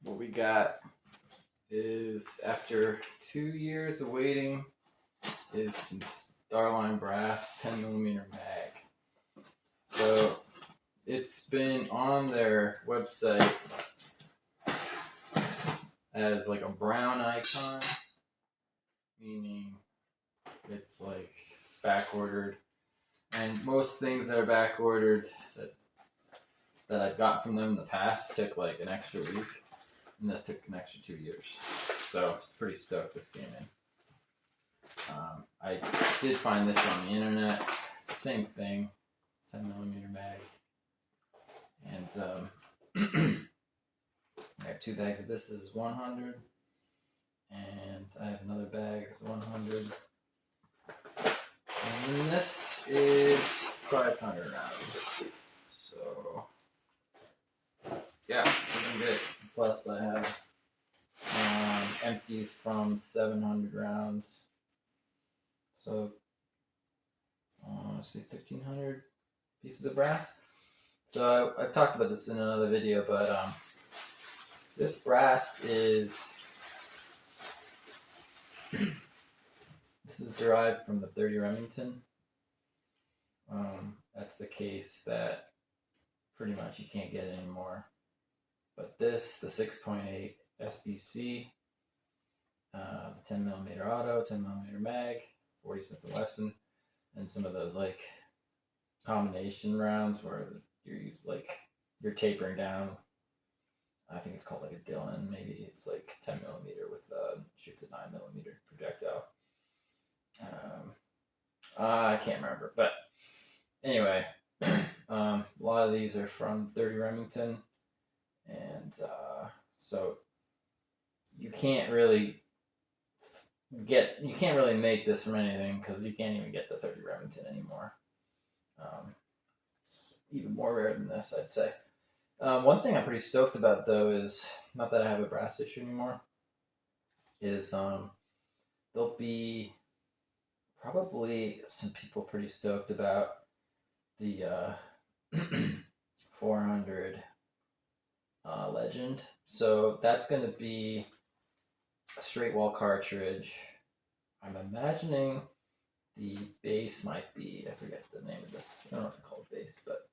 what we got is, after 2 years of waiting, is some Starline brass 10mm mag. So it's been on their website as like a brown icon, meaning it's like back-ordered. And most things that are back-ordered that I've gotten from them in the past took like an extra week, and this took an extra 2 years. So I was pretty stoked this came in. I did find this on the internet. It's the same thing, 10mm mag. And I have 2 bags of this. This is 100, and I have another bag that's 100. And then this is 500 rounds. So yeah, doing good. Plus I have empties from 700 rounds. So let's see, 1,500 pieces of brass. So I've talked about this in another video, but this brass is this is derived from the 30 Remington. That's the case that pretty much you can't get anymore. But this, the 6.8 SBC, the 10mm auto, 10mm mag, 40 Smith & Wesson, and some of those like combination rounds where you're tapering down. I think it's called like a Dillon. Maybe it's like 10mm with shoots a 9mm projectile. I can't remember, but anyway, a lot of these are from 30 Remington, and so you can't really make this from anything because you can't even get the 30 Remington anymore. It's even more rare than this, I'd say. One thing I'm pretty stoked about, though, is not that I have a brass issue anymore, is there'll be probably some people pretty stoked about the 400 Legend. So that's going to be a straight wall cartridge. I'm imagining the base might be, I forget the name of this. I don't know if it's called base, but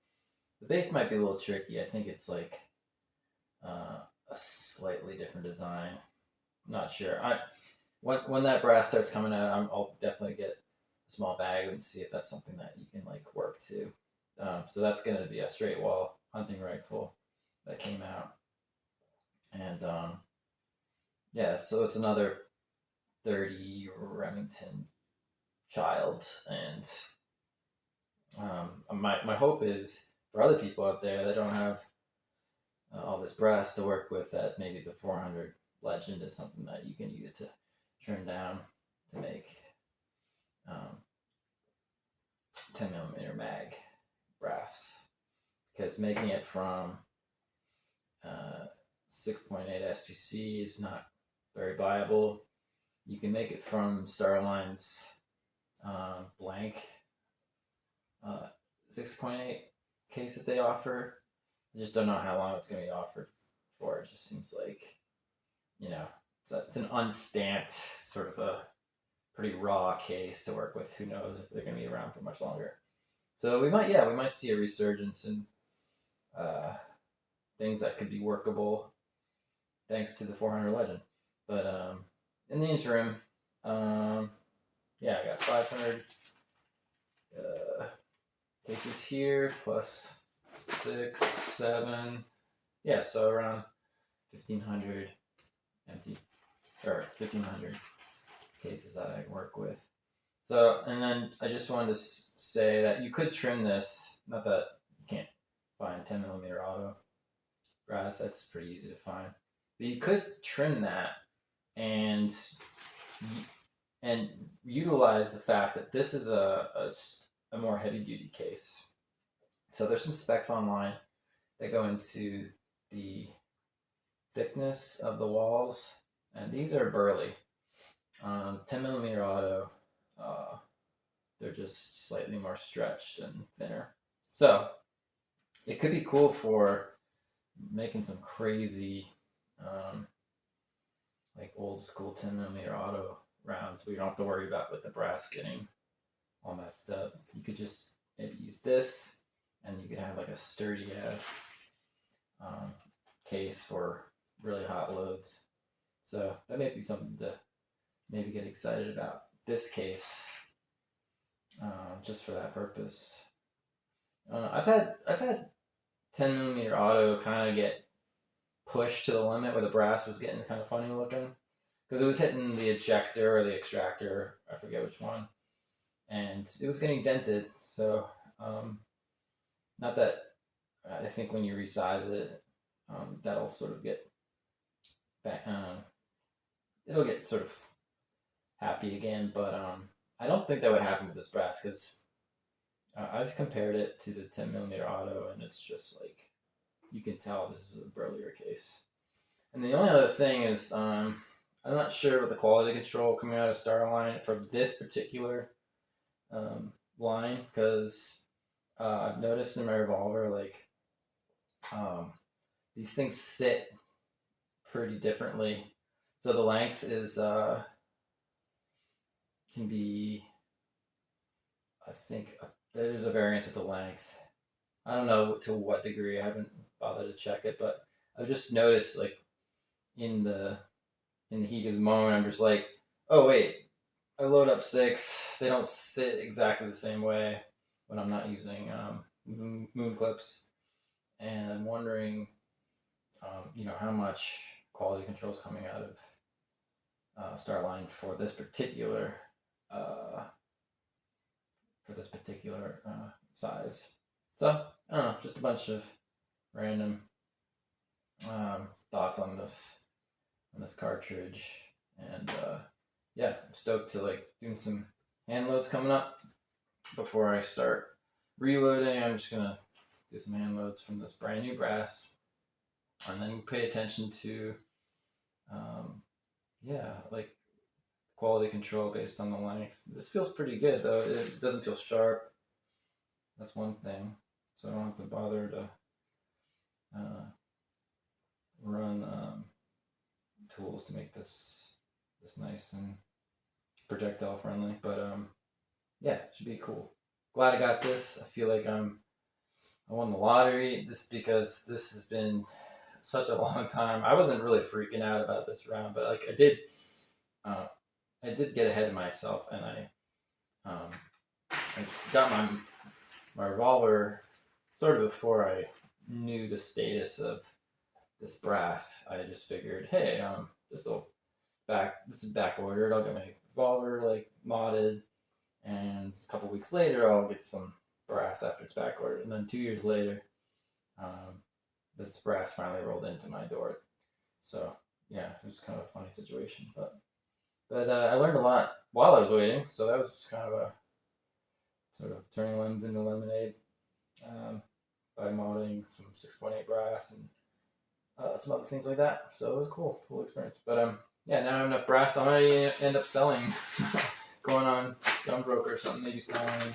the base might be a little tricky. I think it's like a slightly different design. I'm not sure. When that brass starts coming out, I'll definitely get a small bag and see if that's something that you can like work to. So that's going to be a straight wall hunting rifle that came out. And yeah, so it's another 30 Remington child. And my hope is for other people out there that don't have all this brass to work with, that maybe the 400 Legend is something that you can use to trim down to make 10mm mag brass. Because making it from 6.8 SPC is not very viable. You can make it from Starline's blank 6.8 case that they offer. I just don't know how long it's going to be offered for. It just seems like, it's an unstamped, sort of a pretty raw case to work with. Who knows if they're going to be around for much longer. So we might see a resurgence in things that could be workable thanks to the 400 Legend. But in the interim, I got 500 cases here, plus 6, 7, so around 1,500 empty, or 1,500 cases that I work with. So, and then I just wanted to say that you could trim this. Not that you can't find 10mm auto brass, that's pretty easy to find. But you could trim that and utilize the fact that this is a more heavy-duty case. So there's some specs online that go into the thickness of the walls, and these are burly. 10mm auto, they're just slightly more stretched and thinner. So it could be cool for making some crazy like old school 10mm auto rounds where you don't have to worry about with the brass getting all messed up. You could just maybe use this, and you could have like a sturdy ass case for really hot loads. So that may be something to maybe get excited about. This case, just for that purpose. I've had 10mm auto kind of get pushed to the limit where the brass was getting kind of funny looking because it was hitting the ejector or the extractor, I forget which one, and it was getting dented. So not that I think when you resize it, that'll sort of get back. It'll get sort of happy again, but I don't think that would happen with this brass because I've compared it to the 10mm auto, and it's just like you can tell this is a burlier case. And the only other thing is, I'm not sure about the quality control coming out of Starline for this particular line because I've noticed in my revolver, like, these things sit pretty differently. So the length is can be, I think, there's a variance with the length. I don't know to what degree. I haven't bothered to check it, but I've just noticed, like, in the heat of the moment, I'm just like, oh wait, I load up 6. They don't sit exactly the same way when I'm not using moon clips, and I'm wondering, how much quality control is coming out of Starline for this particular size. So I don't know, just a bunch of random thoughts on this cartridge, and yeah, I'm stoked to like doing some hand loads coming up. Before I start reloading, I'm just gonna do some hand loads from this brand new brass, and then pay attention to like quality control based on the length. This feels pretty good though. It doesn't feel sharp. That's one thing. So I don't have to bother to run tools to make this nice and projectile friendly. But yeah, it should be cool. Glad I got this. I feel like I won the lottery. Because this has been such a long time. I wasn't really freaking out about this round, but like I did get ahead of myself, and I got my revolver sort of before I knew the status of this brass. I just figured, hey, this is back ordered. I'll get my revolver like modded, and a couple weeks later I'll get some brass after it's back ordered. And then 2 years later, this brass finally rolled into my door. So yeah, it was kind of a funny situation, but I learned a lot while I was waiting. So that was kind of a sort of turning lemons into lemonade by modding some 6.8 brass and some other things like that. So it was cool experience. But yeah, now I have enough brass. I might end up selling, going on Gunbroker or something, maybe selling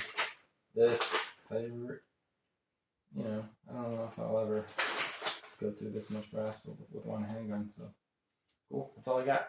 this. So I don't know if I'll ever go through this much brass with one handgun. So cool. That's all I got.